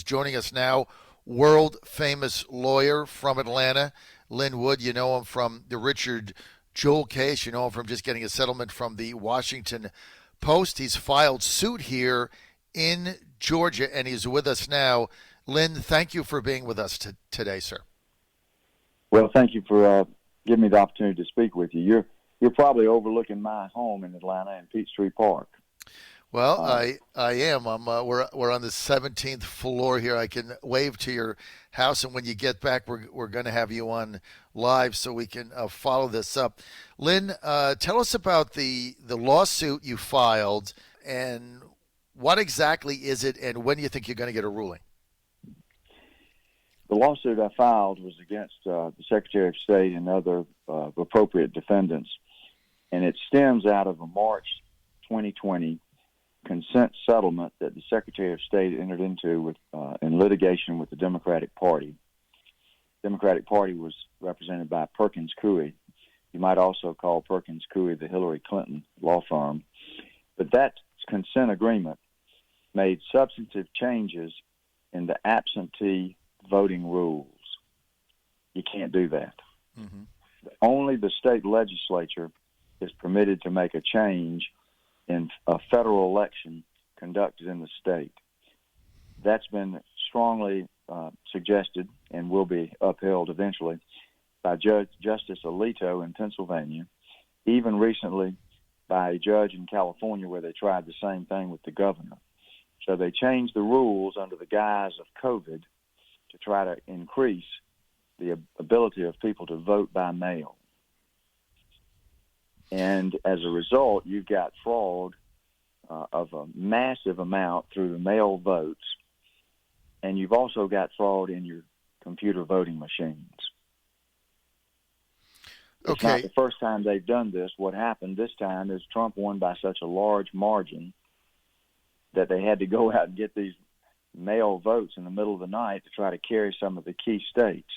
Joining us now, world famous lawyer from Atlanta, Lynn Wood. You know him from the Richard Jewell case. You know him from just getting a settlement from the Washington Post. He's filed suit here in Georgia, and he's with us now. Lynn, thank you for being with us today, sir. Well, thank you for giving me the opportunity to speak with you. You're probably overlooking my home in Atlanta in Peachtree Park. Well, I am. We're on the 17th floor here. I can wave to your house, and when you get back, we're going to have you on live so we can follow this up. Lynn, tell us about the lawsuit you filed, and what exactly is it, and when do you think you're going to get a ruling? The lawsuit I filed was against the Secretary of State and other appropriate defendants, and it stems out of a March 2020 consent settlement that the Secretary of State entered into with in litigation with the Democratic Party. The Democratic Party was represented by Perkins Coie. You might also call Perkins Coie the Hillary Clinton law firm. But that consent agreement made substantive changes in the absentee voting rules. You can't do that. Mm-hmm. Only the state legislature is permitted to make a change in a federal election conducted in the state. That's been strongly suggested and will be upheld eventually by Justice Alito in Pennsylvania, even recently by a judge in California where they tried the same thing with the governor. So they changed the rules under the guise of COVID to try to increase the ability of people to vote by mail. And as a result, you've got fraud of a massive amount through the mail votes, and you've also got fraud in your computer voting machines. It's not the first time they've done this. What happened this time is Trump won by such a large margin that they had to go out and get these mail votes in the middle of the night to try to carry some of the key states.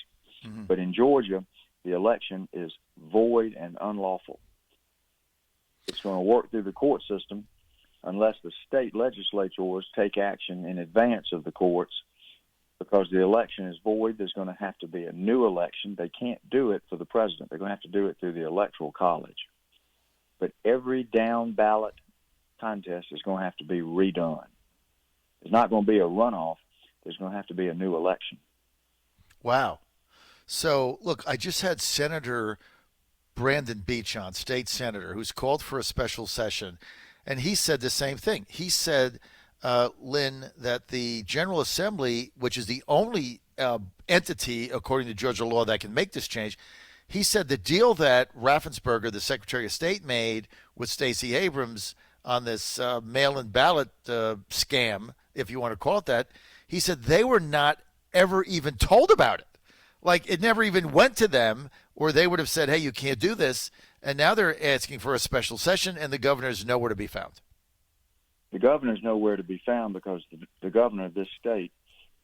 Mm-hmm. But in Georgia, the election is void and unlawful. It's going to work through the court system unless the state legislatures take action in advance of the courts. Because the election is void, there's going to have to be a new election. They can't do it for the president. They're going to have to do it through the Electoral College. But every down ballot contest is going to have to be redone. There's not going to be a runoff. There's going to have to be a new election. Wow. So, look, I just had Senator Brandon Beach on, state senator, who's called for a special session, and he said the same thing. He said, Lynn, that the General Assembly, which is the only entity, according to Georgia law, that can make this change, he said the deal that Raffensperger, the Secretary of State, made with Stacey Abrams on this mail-in ballot scam, if you want to call it that, he said they were not ever even told about it. Like, it never even went to them, or they would have said, hey, you can't do this. And now they're asking for a special session, and the governor's nowhere to be found. The governor's nowhere to be found because the governor of this state,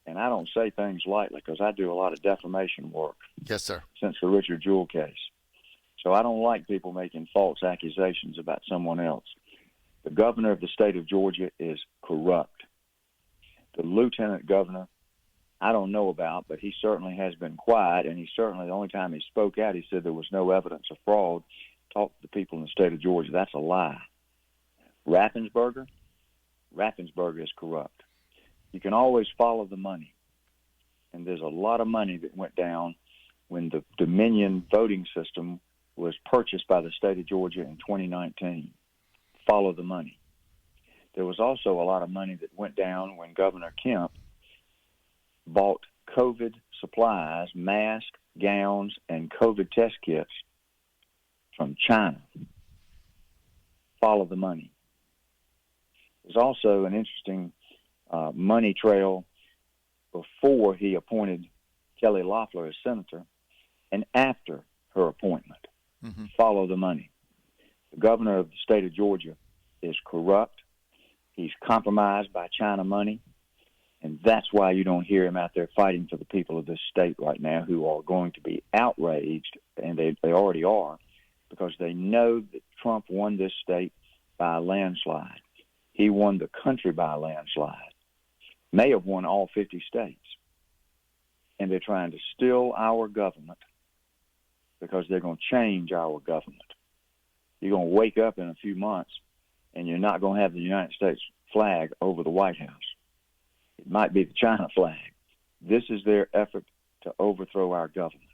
and I don't say things lightly because I do a lot of defamation work. Yes, sir. Since the Richard Jewell case. So I don't like people making false accusations about someone else. The governor of the state of Georgia is corrupt. The lieutenant governor, I don't know about, but he certainly has been quiet, and he certainly, the only time he spoke out, he said there was no evidence of fraud. Talk to the people in the state of Georgia. That's a lie. Raffensperger is corrupt. You can always follow the money, and there's a lot of money that went down when the Dominion voting system was purchased by the state of Georgia in 2019. Follow the money. There was also a lot of money that went down when Governor Kemp bought COVID supplies, masks, gowns, and COVID test kits from China. Follow the money. There's also an interesting money trail before he appointed Kelly Loeffler as senator and after her appointment. Mm-hmm. Follow the money. The governor of the state of Georgia is corrupt. He's compromised by China money. And that's why you don't hear him out there fighting for the people of this state right now who are going to be outraged, and they already are, because they know that Trump won this state by a landslide. He won the country by a landslide. may have won all 50 states. And they're trying to steal our government because they're going to change our government. You're going to wake up in a few months and you're not going to have the United States flag over the White House. It might be the China flag. This is their effort to overthrow our government.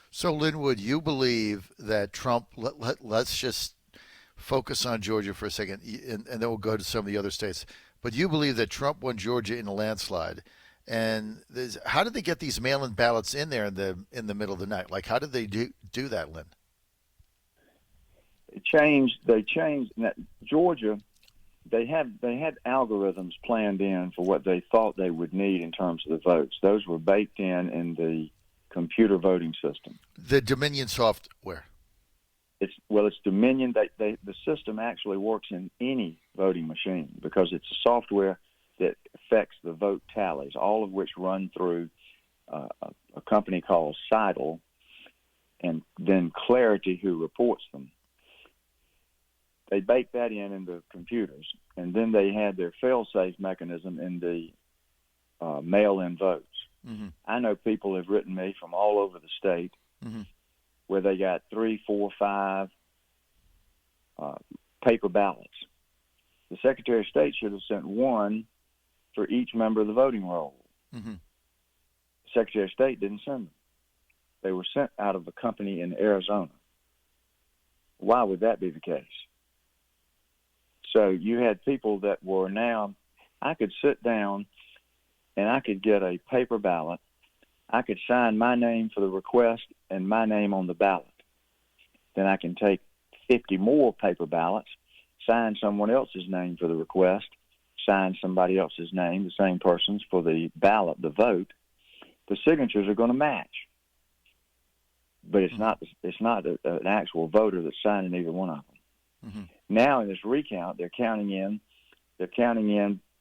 So, Linwood, you believe that Trump, let's just focus on Georgia for a second, and then we'll go to some of the other states. But you believe that Trump won Georgia in a landslide. And how did they get these mail-in ballots in there in the middle of the night? Like, how did they do that, Lynn? They changed Georgia. They had algorithms planned in for what they thought they would need in terms of the votes. Those were baked in the computer voting system. The Dominion software. It's Dominion. The system actually works in any voting machine because it's a software that affects the vote tallies, all of which run through a company called Seidel, and then Clarity, who reports them. They bake that in the computers, and then they had their fail-safe mechanism in the mail-in votes. Mm-hmm. I know people have written me from all over the state where they got 3, 4, 5 paper ballots. The Secretary of State should have sent one for each member of the voting roll. Mm-hmm. The Secretary of State didn't send them. They were sent out of a company in Arizona. Why would that be the case? So you had people that were now, I could sit down and I could get a paper ballot. I could sign my name for the request and my name on the ballot. Then I can take 50 more paper ballots, sign someone else's name for the request, sign somebody else's name, the same person's, for the ballot, the vote. The signatures are going to match. But it's not an actual voter that's signing either one of them. Mm-hmm. Now in this recount, they're counting in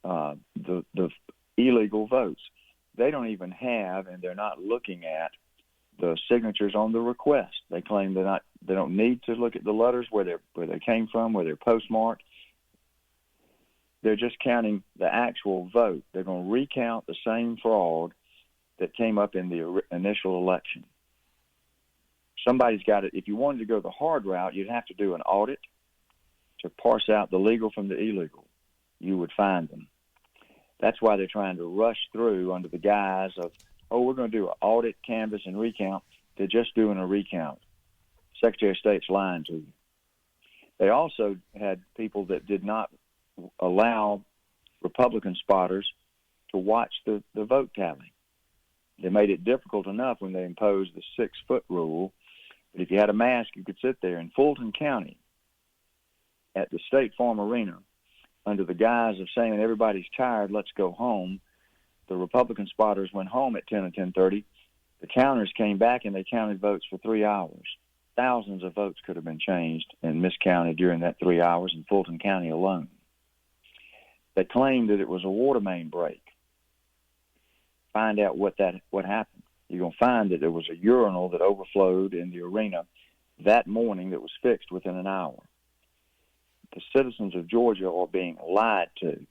the illegal votes. They don't even have, and they're not looking at the signatures on the request. They claim they don't need to look at the letters where they came from, where they're postmarked. They're just counting the actual vote. They're going to recount the same fraud that came up in the initial election. Somebody's got it. If you wanted to go the hard route, you'd have to do an audit to parse out the legal from the illegal. You would find them. That's why they're trying to rush through under the guise of, we're going to do an audit, canvass, and recount. They're just doing a recount. Secretary of State's lying to you. They also had people that did not allow Republican spotters to watch the vote tally. They made it difficult enough when they imposed the 6-foot rule. But if you had a mask, you could sit there in Fulton County at the State Farm Arena under the guise of saying everybody's tired, let's go home. The Republican spotters went home at 10 or 10:30. The counters came back and they counted votes for 3 hours. Thousands of votes could have been changed and miscounted during that 3 hours in Fulton County alone. They claimed that it was a water main break. Find out what happened. You're going to find that there was a urinal that overflowed in the arena that morning that was fixed within an hour. The citizens of Georgia are being lied to.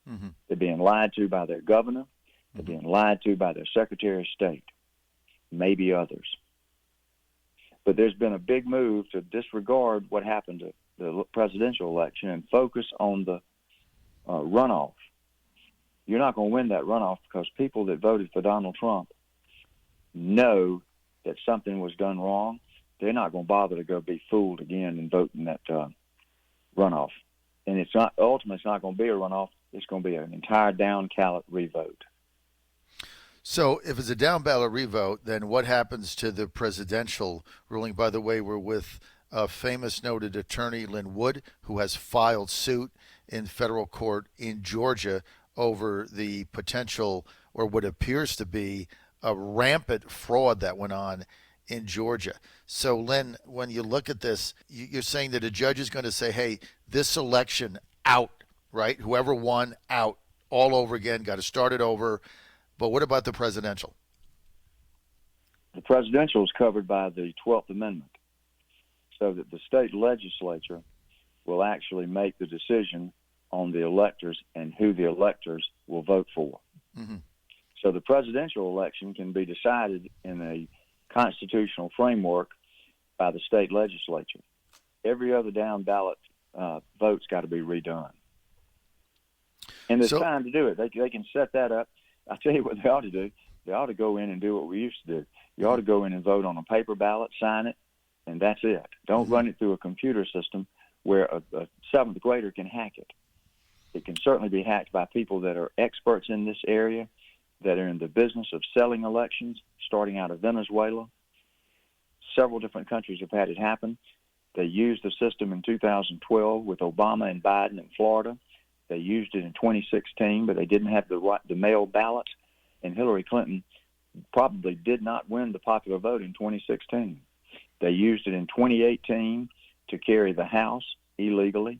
Mm-hmm. They're being lied to by their governor. They're being lied to by their Secretary of State, maybe others. But there's been a big move to disregard what happened to the presidential election and focus on the runoff. You're not going to win that runoff because people that voted for Donald Trump know that something was done wrong. They're not going to bother to go be fooled again and vote in that runoff. And ultimately it's not going to be a runoff. It's going to be an entire down ballot revote. So if it's a down ballot revote, then what happens to the presidential ruling? By the way, we're with a famous noted attorney, Lynn Wood, who has filed suit in federal court in Georgia over the potential, or what appears to be, a rampant fraud that went on in Georgia. So, Lynn, when you look at this, you're saying that a judge is going to say, hey, this election out, right? Whoever won, out, all over again, got to start it over. But what about the presidential? The presidential is covered by the 12th Amendment, so that the state legislature will actually make the decision on the electors and who the electors will vote for. Mm-hmm. So the presidential election can be decided in a constitutional framework by the state legislature. Every other down ballot vote's got to be redone. And there's time to do it. They can set that up. I'll tell you what they ought to do. They ought to go in and do what we used to do. You ought to go in and vote on a paper ballot, sign it, and that's it. Don't run it through a computer system where a seventh grader can hack it. It can certainly be hacked by people that are experts in this area, that are in the business of selling elections, starting out of Venezuela. Several different countries have had it happen. They used the system in 2012 with Obama and Biden in Florida. They used it in 2016, but they didn't have the mail ballots, and Hillary Clinton probably did not win the popular vote in 2016. They used it in 2018 to carry the House illegally,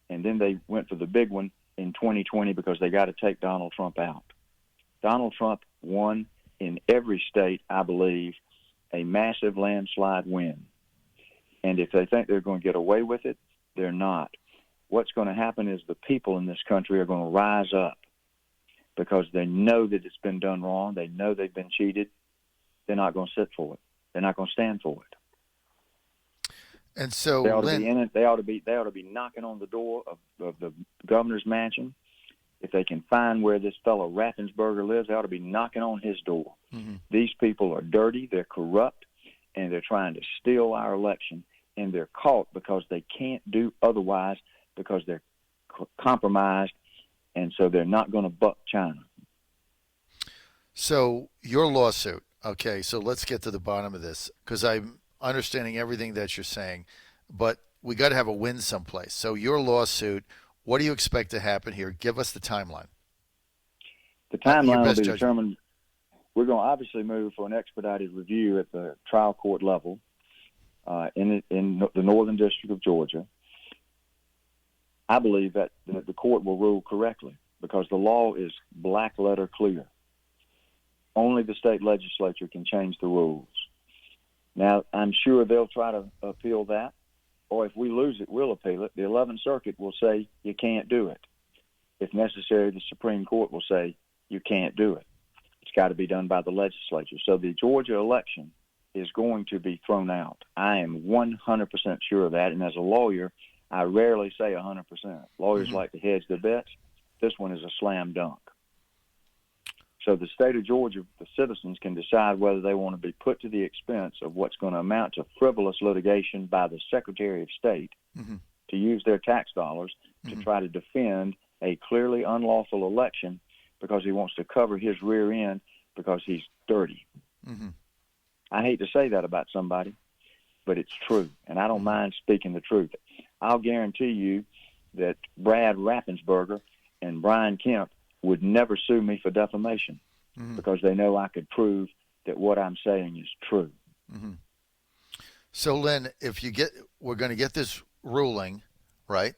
and then they went for the big one in 2020 because they got to take Donald Trump out. Donald Trump won in every state, I believe, a massive landslide win. And if they think they're going to get away with it, they're not. What's going to happen is the people in this country are going to rise up because they know that it's been done wrong. They know they've been cheated. They're not going to sit for it. They're not going to stand for it. And so they ought to be in it. They ought to be knocking on the door of the governor's mansion. If they can find where this fellow Raffensperger lives, they ought to be knocking on his door. Mm-hmm. These people are dirty, they're corrupt, and they're trying to steal our election, and they're caught because they can't do otherwise because they're compromised, and so they're not going to buck China. So your lawsuit, okay, so let's get to the bottom of this because I'm understanding everything that you're saying, but we got to have a win someplace. So your lawsuit, what do you expect to happen here? Give us the timeline. The timeline will be determined. We're going to obviously move for an expedited review at the trial court level in the Northern District of Georgia. I believe that the court will rule correctly because the law is black letter clear. Only the state legislature can change the rules. Now, I'm sure they'll try to appeal that, or if we lose it, we'll appeal it. The 11th Circuit will say you can't do it. If necessary, the Supreme Court will say you can't do it. It's got to be done by the legislature. So the Georgia election is going to be thrown out. I am 100% sure of that, and as a lawyer, I rarely say 100%. Lawyers like to hedge their bets. This one is a slam dunk. So the state of Georgia, the citizens can decide whether they want to be put to the expense of what's going to amount to frivolous litigation by the Secretary of State to use their tax dollars to try to defend a clearly unlawful election because he wants to cover his rear end because he's dirty. I hate to say that about somebody, but it's true, and I don't mind speaking the truth. I'll guarantee you that Brad Raffensperger and Brian Kemp would never sue me for defamation because they know I could prove that what I'm saying is true. So, Lynn, we're going to get this ruling, right?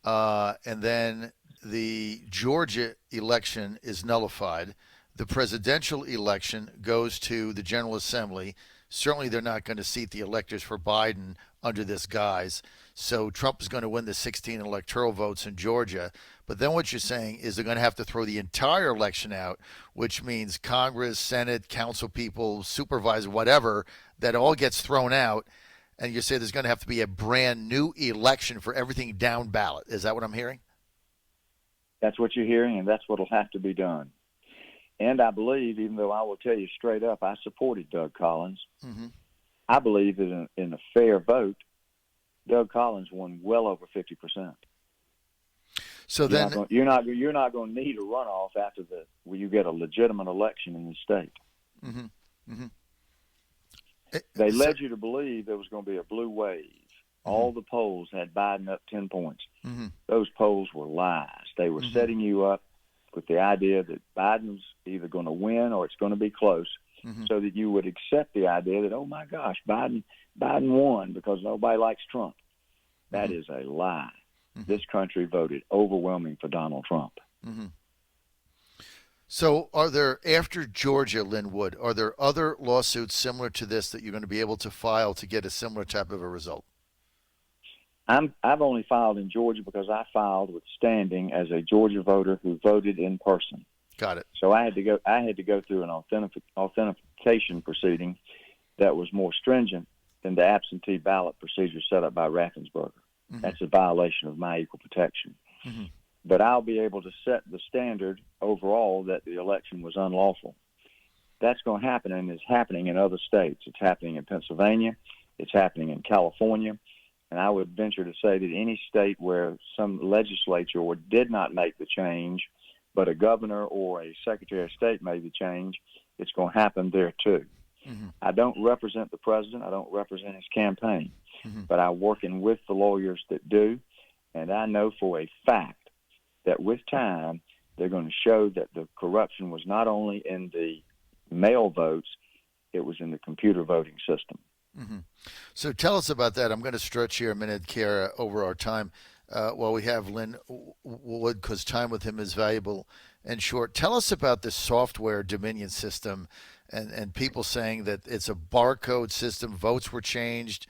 And then the Georgia election is nullified. The presidential election goes to the General Assembly. Certainly they're not going to seat the electors for Biden under this guise. So Trump is going to win the 16 electoral votes in Georgia. But then what you're saying is they're going to have to throw the entire election out, which means Congress, Senate, council people, supervisor, whatever, that all gets thrown out. And you say there's going to have to be a brand new election for everything down ballot. Is that what I'm hearing? That's what you're hearing, and that's what will have to be done. And I believe, even though I will tell you straight up, I supported Doug Collins. I believe that in a fair vote, Doug Collins won well over 50%. So then you're not going to need a runoff after where you get a legitimate election in the state. They led you to believe there was going to be a blue wave. All the polls had Biden up 10 points. Those polls were lies. They were setting you up with the idea that Biden's either going to win or it's going to be close, so that you would accept the idea that, oh my gosh, Biden won because nobody likes Trump. That is a lie. This country voted overwhelming for Donald Trump. So are there, after Georgia, Linwood, are there other lawsuits similar to this that you're going to be able to file to get a similar type of a result? I've only filed in Georgia because I filed with standing as a Georgia voter who voted in person. Got it. So I had to go through an authentication proceeding that was more stringent than the absentee ballot procedure set up by Raffensperger. Mm-hmm. That's a violation of my equal protection. Mm-hmm. But I'll be able to set the standard overall that the election was unlawful. That's going to happen, and it's happening in other states. It's happening in Pennsylvania. It's happening in California. And I would venture to say that any state where some legislature did not make the change, but a governor or a secretary of state made the change, it's going to happen there too. Mm-hmm. I don't represent the president. I don't represent his campaign. Mm-hmm. But I'm working with the lawyers that do, and I know for a fact that with time, they're going to show that the corruption was not only in the mail votes, it was in the computer voting system. Mm-hmm. So tell us about that. I'm going to stretch here a minute, Kara, over our time while we have Lynn Wood, because time with him is valuable and short. Tell us about the software Dominion system and people saying that it's a barcode system. Votes were changed.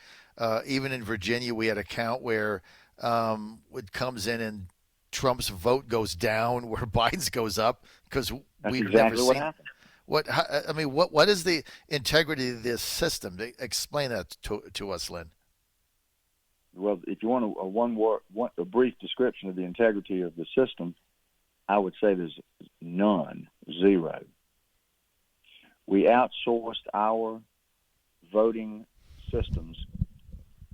Even in Virginia, we had a count where it comes in and Trump's vote goes down where Biden's goes up because we've exactly never seen what happened. What is the integrity of this system? Explain that to us, Lynn. Well, if you want a brief description of the integrity of the system, I would say there's none, zero. We outsourced our voting systems.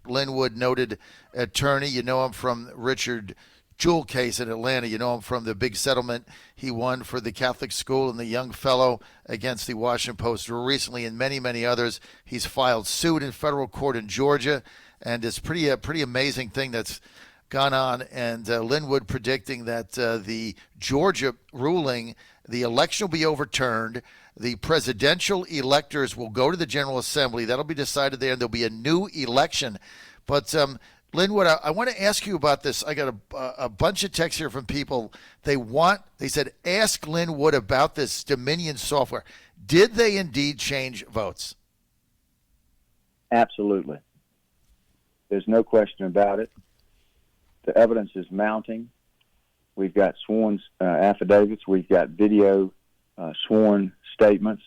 Lynn Wood, noted attorney. You know him from Richard Jewell case in Atlanta. You know him from the big settlement he won for the Catholic school and the young fellow against the Washington Post recently, and many, many others. He's filed suit in federal court in Georgia, and it's pretty amazing thing that's gone on. And Lynn Wood predicting that the Georgia ruling, the election will be overturned. The presidential electors will go to the General Assembly. That'll be decided there, and there'll be a new election. But Linwood, I want to ask you about this. I got a bunch of texts here from people. They said, ask Lynn Wood about this Dominion software. Did they indeed change votes? Absolutely. There's no question about it. The evidence is mounting. We've got sworn affidavits. We've got video sworn statements.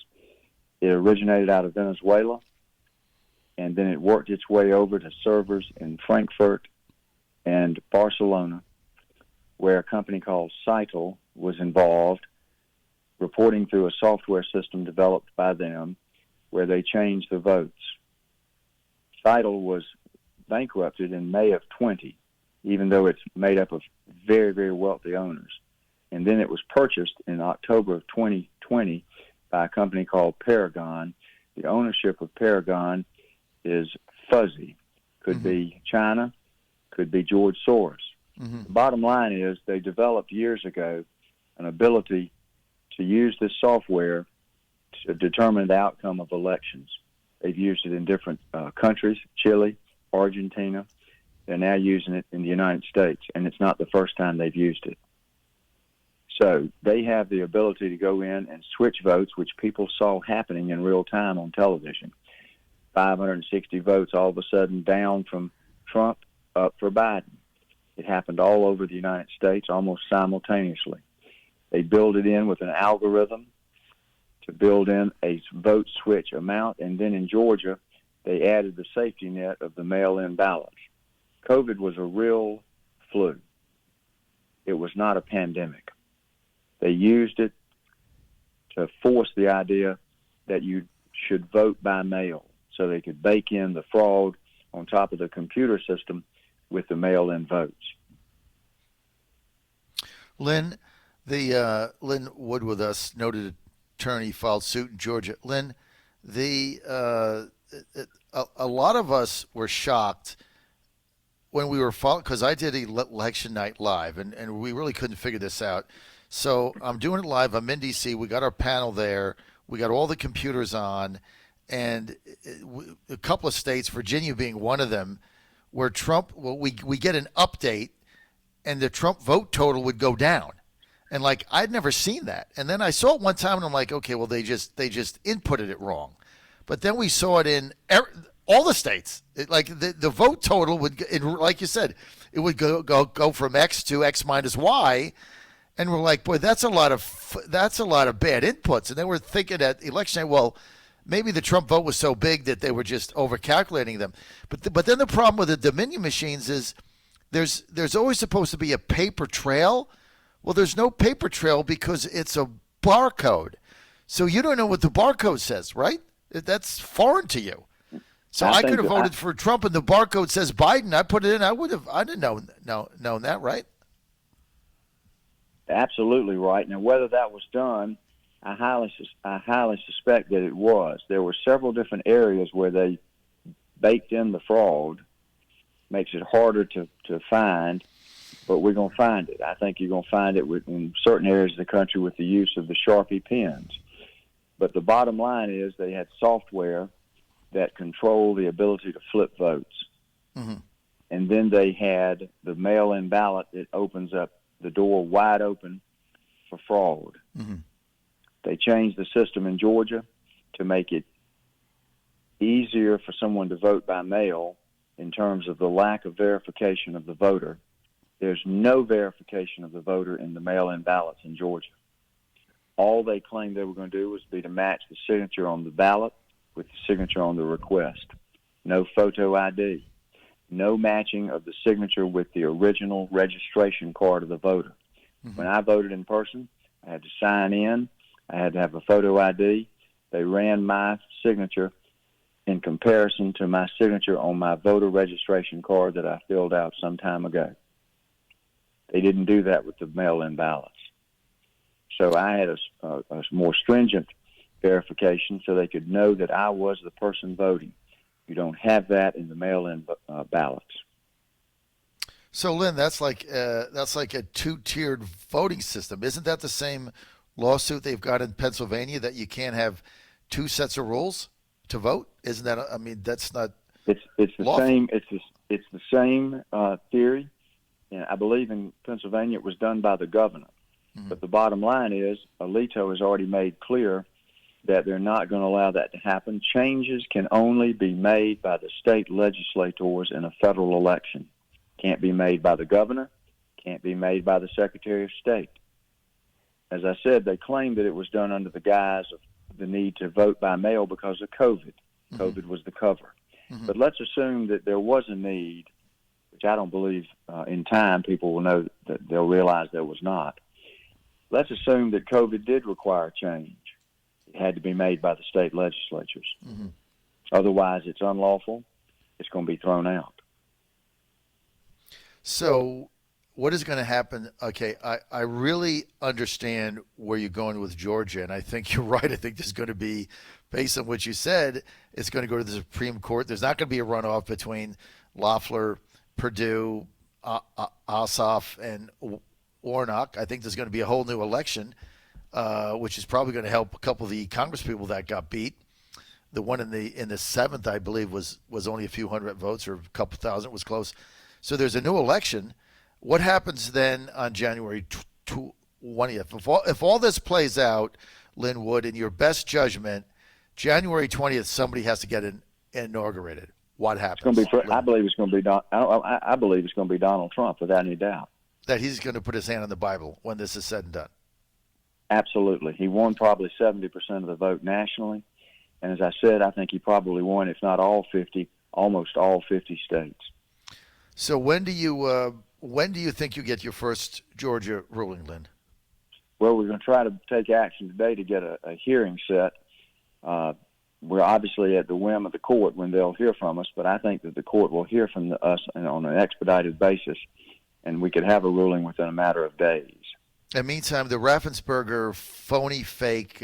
It originated out of Venezuela, and then it worked its way over to servers in Frankfurt and Barcelona, where a company called Untitled was involved, reporting through a software system developed by them, where they changed the votes. Untitled was bankrupted in May of 20, even though it's made up of very, very wealthy owners. And then it was purchased in October of 2020 by a company called Paragon. The ownership of Paragon is fuzzy. Could be China, could be George Soros. The bottom line is they developed years ago an ability to use this software to determine the outcome of elections. They've used it in different countries, Chile, Argentina. They're now using it in the United States, and it's not the first time they've used it. So they have the ability to go in and switch votes, which people saw happening in real time on television. 560 votes all of a sudden down from Trump, up for Biden. It happened all over the United States almost simultaneously. They build it in with an algorithm to build in a vote switch amount, and then in Georgia, they added the safety net of the mail-in ballots. COVID was a real flu. It was not a pandemic. They used it to force the idea that you should vote by mail so they could bake in the fraud on top of the computer system with the mail-in votes. Lynn, Lynn Wood with us, noted attorney, filed suit in Georgia. Lynn, a lot of us were shocked when we were following, because I did election night live, and we really couldn't figure this out. So I'm doing it live. I'm in D.C. We got our panel there. We got all the computers on. And a couple of states, Virginia being one of them, where Trump, we get an update, and the Trump vote total would go down. And, I'd never seen that. And then I saw it one time, and I'm like, okay, well, they just inputted it wrong. But then we saw it in all the states. The vote total would, like you said, it would go from X to X minus Y, and we're like, boy, that's a lot of bad inputs. And then we're thinking at election day, well, maybe the Trump vote was so big that they were just overcalculating them. But then the problem with the Dominion machines is there's always supposed to be a paper trail. Well, there's no paper trail because it's a barcode. So you don't know what the barcode says, right? That's foreign to you. So I could have voted for Trump and the barcode says Biden. I put it in. I didn't know that, right? Absolutely right. Now, whether that was done, I highly suspect that it was. There were several different areas where they baked in the fraud. Makes it harder to find, but we're going to find it. I think you're going to find it in certain areas of the country with the use of the Sharpie pens. But the bottom line is they had software that controlled the ability to flip votes. Mm-hmm. And then they had the mail-in ballot that opens up the door wide open for fraud. Mm-hmm. They changed the system in Georgia to make it easier for someone to vote by mail in terms of the lack of verification of the voter. There's no verification of the voter in the mail-in ballots in Georgia. All they claimed they were going to do was be to match the signature on the ballot with the signature on the request. No photo ID. No matching of the signature with the original registration card of the voter. Mm-hmm. When I voted in person, I had to sign in. I had to have a photo ID. They ran my signature in comparison to my signature on my voter registration card that I filled out some time ago. They didn't do that with the mail-in ballots. So I had a more stringent verification so they could know that I was the person voting. You don't have that in the mail-in ballots. So, Lynn, that's like a two-tiered voting system. Isn't that the same lawsuit they've got in Pennsylvania that you can't have two sets of rules to vote? Isn't that? I mean, that's not. It's the lawful. Same. It's the same theory, and I believe in Pennsylvania it was done by the governor. Mm-hmm. But the bottom line is, Alito has already made clear that they're not going to allow that to happen. Changes can only be made by the state legislators in a federal election. Can't be made by the governor. Can't be made by the Secretary of State. As I said, they claimed that it was done under the guise of the need to vote by mail because of COVID. Mm-hmm. COVID was the cover. Mm-hmm. But let's assume that there was a need, which I don't believe in time people will know that they'll realize there was not. Let's assume that COVID did require change. It had to be made by the state legislatures. Mm-hmm. Otherwise, it's unlawful. It's going to be thrown out. So what is going to happen? Okay, I really understand where you're going with Georgia, and I think you're right. I think there's going to be, based on what you said, it's going to go to the Supreme Court. There's not going to be a runoff between Loeffler, Perdue, Ossoff, and Warnock. I think there's going to be a whole new election, which is probably going to help a couple of the congresspeople that got beat. The one in the 7th, I believe, was only a few hundred votes or a couple thousand. It was close. So there's a new election. What happens then on January 20th? If all this plays out, Lynn Wood, in your best judgment, January 20th, somebody has to get inaugurated. What happens? It's going to be. I believe it's going to be. I believe it's going to be Donald Trump, without any doubt. That he's going to put his hand on the Bible when this is said and done. Absolutely. He won probably 70% of the vote nationally. And as I said, I think he probably won, if not all 50, almost all 50 states. So when do you think you get your first Georgia ruling, Lynn? Well, we're going to try to take action today to get a hearing set. We're obviously at the whim of the court when they'll hear from us, but I think that the court will hear from us on an expedited basis, and we could have a ruling within a matter of days. In the meantime, the Raffensperger phony fake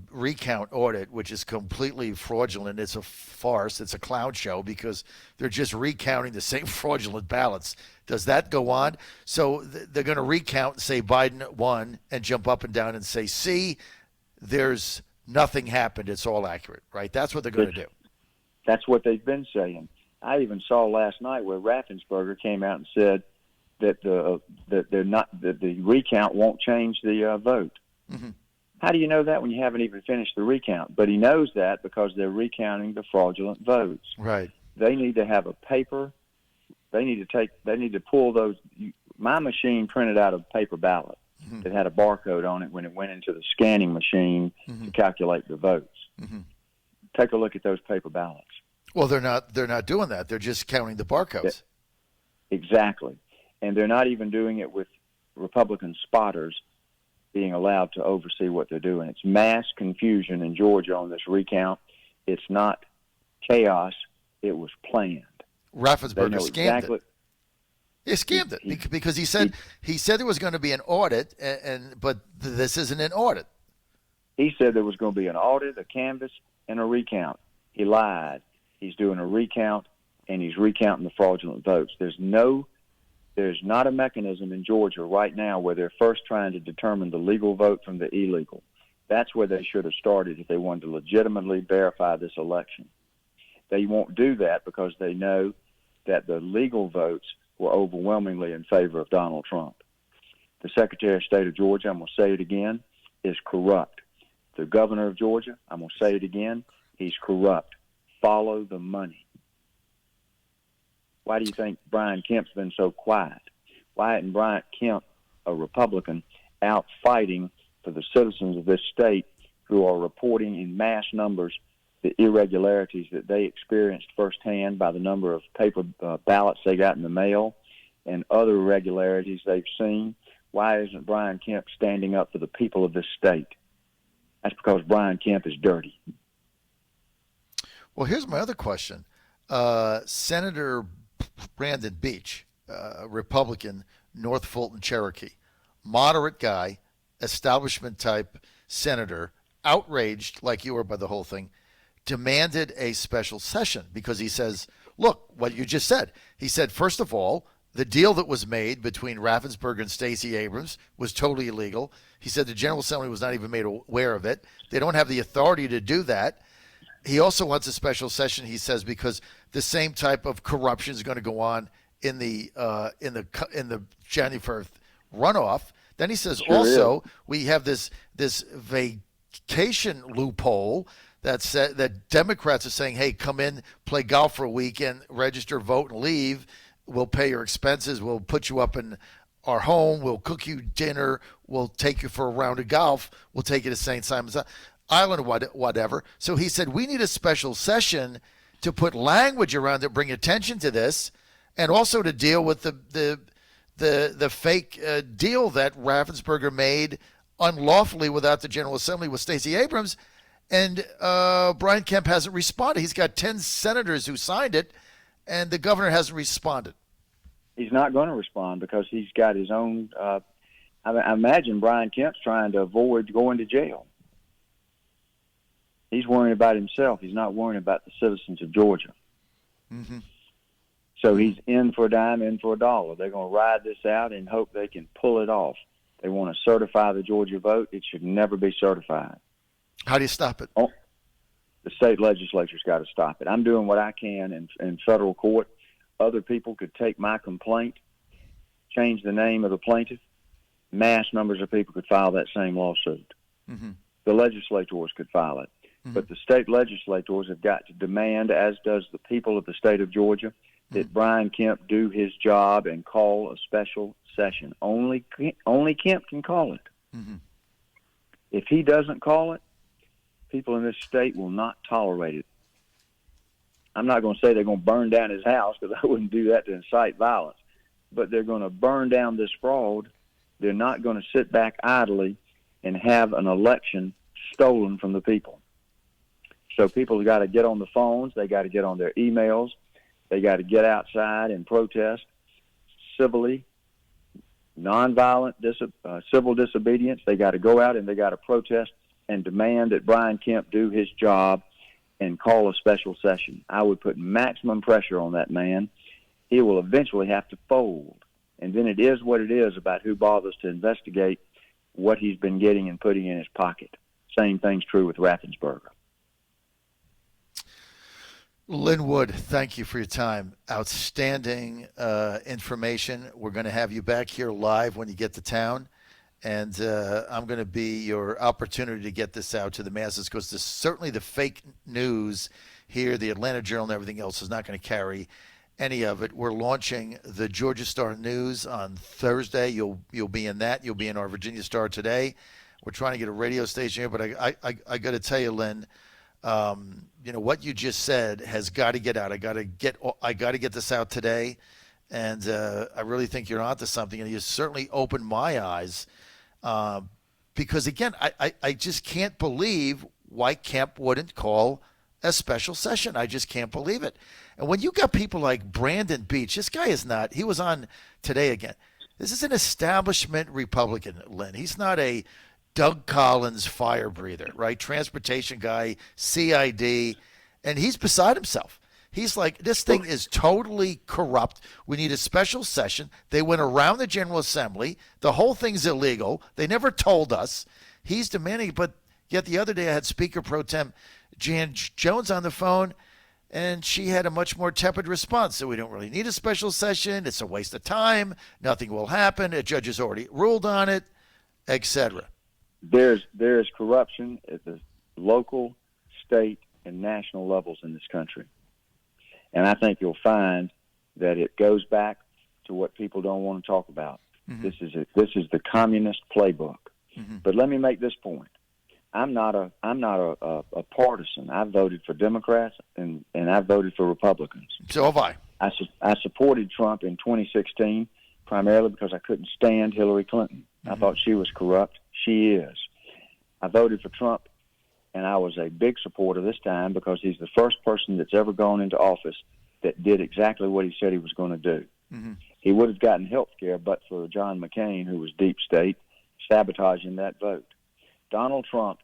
recount audit, which is completely fraudulent, it's a farce, it's a clown show because they're just recounting the same fraudulent ballots. Does that go on? So they're going to recount and say Biden won and jump up and down and say, see, there's nothing happened. It's all accurate, right? That's what they're going to do. That's what they've been saying. I even saw last night where Raffensperger came out and said that the recount won't change the vote. Mm-hmm. How do you know that when you haven't even finished the recount? But he knows that because they're recounting the fraudulent votes. Right. They need to have a paper. They need to pull those. My machine printed out a paper ballot that had a barcode on it when it went into the scanning machine to calculate the votes. Take a look at those paper ballots. Well, they're not doing that. They're just counting the barcodes. Exactly. And they're not even doing it with Republican spotters being allowed to oversee what they're doing. It's mass confusion in Georgia on this recount. It's not chaos. It was planned. Raffensperger scammed it. He scammed it because he said there was going to be an audit, but this isn't an audit. He said there was going to be an audit, a canvass, and a recount. He lied. He's doing a recount, and he's recounting the fraudulent votes. There's not a mechanism in Georgia right now where they're first trying to determine the legal vote from the illegal. That's where they should have started if they wanted to legitimately verify this election. They won't do that because they know that the legal votes were overwhelmingly in favor of Donald Trump. The Secretary of State of Georgia, I'm going to say it again, is corrupt. The governor of Georgia, I'm going to say it again, he's corrupt. Follow the money. Why do you think Brian Kemp's been so quiet? Why isn't Brian Kemp, a Republican, out fighting for the citizens of this state who are reporting in mass numbers the irregularities that they experienced firsthand by the number of paper ballots they got in the mail and other irregularities they've seen? Why isn't Brian Kemp standing up for the people of this state? That's because Brian Kemp is dirty. Well, here's my other question. Senator Brandon Beach, Republican, North Fulton, Cherokee, moderate guy, establishment type senator, outraged like you were by the whole thing, demanded a special session because he says, look, what you just said. He said, first of all, the deal that was made between Raffensperger and Stacey Abrams was totally illegal. He said the General Assembly was not even made aware of it. They don't have the authority to do that. He also wants a special session, he says, because the same type of corruption is going to go on in the January 1st runoff. Then he says we have this vacation loophole that Democrats are saying, hey, come in, play golf for a weekend, register, vote, and leave. We'll pay your expenses. We'll put you up in our home. We'll cook you dinner. We'll take you for a round of golf. We'll take you to St. Simon's Island, whatever. So he said, we need a special session to put language around it, bring attention to this, and also to deal with the fake deal that Raffensperger made unlawfully without the General Assembly with Stacey Abrams. And Brian Kemp hasn't responded. He's got 10 senators who signed it, and the governor hasn't responded. He's not going to respond because he's got his own I imagine Brian Kemp's trying to avoid going to jail. He's worrying about himself. He's not worrying about the citizens of Georgia. Mm-hmm. So he's in for a dime, in for a dollar. They're going to ride this out and hope they can pull it off. They want to certify the Georgia vote. It should never be certified. How do you stop it? Oh, the state legislature's got to stop it. I'm doing what I can in federal court. Other people could take my complaint, change the name of the plaintiff. Mass numbers of people could file that same lawsuit. Mm-hmm. The legislators could file it. Mm-hmm. But the state legislators have got to demand, as does the people of the state of Georgia, that Brian Kemp do his job and call a special session. Only Kemp can call it. Mm-hmm. If he doesn't call it, people in this state will not tolerate it. I'm not going to say they're going to burn down his house because I wouldn't do that to incite violence. But they're going to burn down this fraud. They're not going to sit back idly and have an election stolen from the people. So people have got to get on the phones. They got to get on their emails. They got to get outside and protest civilly, nonviolent, civil disobedience. They got to go out and they got to protest and demand that Brian Kemp do his job and call a special session. I would put maximum pressure on that man. He will eventually have to fold. And then it is what it is about who bothers to investigate what he's been getting and putting in his pocket. Same thing's true with Raffensperger. Lynn Wood, thank you for your time. Outstanding information. We're going to have you back here live when you get to town. And I'm going to be your opportunity to get this out to the masses, because certainly the fake news here, the Atlanta Journal and everything else, is not going to carry any of it. We're launching the Georgia Star News on Thursday. You'll be in that. You'll be in our Virginia Star today. We're trying to get a radio station here, but I got to tell you, Lynn, what you just said has got to get out. I got to get this out today, and I really think you're onto something. And you certainly opened my eyes, because again, I just can't believe why Kemp wouldn't call a special session. I just can't believe it. And when you got people like Brandon Beach, this guy is not. He was on today again. This is an establishment Republican, Lynn. He's not a Doug Collins fire breather, right? Transportation guy, CID, and he's beside himself. He's like, this thing is totally corrupt. We need a special session. They went around the General Assembly. The whole thing's illegal. They never told us. He's demanding, but yet the other day I had Speaker Pro Tem Jan Jones on the phone, and she had a much more tepid response. So we don't really need a special session. It's a waste of time. Nothing will happen. A judge has already ruled on it, etc. There's corruption at the local, state, and national levels in this country. And I think you'll find that it goes back to what people don't want to talk about. Mm-hmm. This is the communist playbook. Mm-hmm. But let me make this point. I'm not a partisan. I voted for Democrats and I voted for Republicans. So have I. I supported Trump in 2016 primarily because I couldn't stand Hillary Clinton. Mm-hmm. I thought she was corrupt. She is. I voted for Trump, and I was a big supporter this time because he's the first person that's ever gone into office that did exactly what he said he was going to do. Mm-hmm. He would have gotten health care but for John McCain, who was deep state, sabotaging that vote. Donald Trump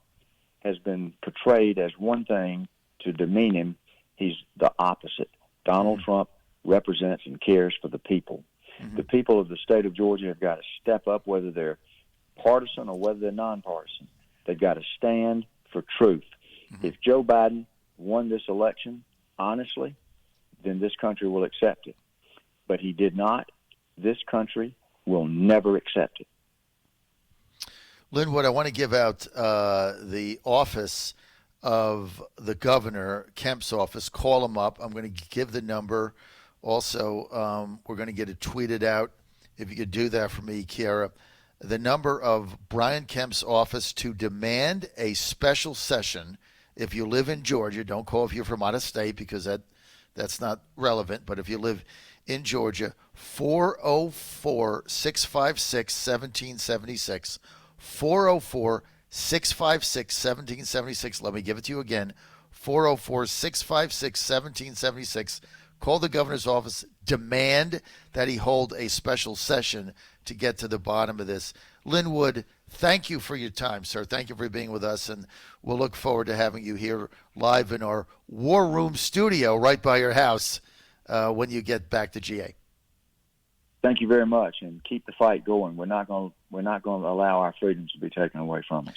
has been portrayed as one thing to demean him. He's the opposite. Donald Trump represents and cares for the people. Mm-hmm. The people of the state of Georgia have got to step up, whether they're partisan or whether they're nonpartisan. They've got to stand for truth. Mm-hmm. If Joe Biden won this election, honestly, then this country will accept it. But he did not. This country will never accept it. Linwood, I want to give out the office of the governor, Kemp's office. Call him up. I'm going to give the number. Also, we're going to get it tweeted out. If you could do that for me, Kiara. The number of Brian Kemp's office to demand a special session. If you live in Georgia, don't call if you're from out of state because that's not relevant. But if you live in Georgia, 404-656-1776. 404-656-1776. Let me give it to you again. 404-656-1776. Call the governor's office. Demand that he hold a special session to get to the bottom of this. Linwood, thank you for your time, sir. Thank you for being with us, and we'll look forward to having you here live in our War Room studio right by your house when you get back to GA. Thank you very much, and keep the fight going. We're not going to allow our freedoms to be taken away from us.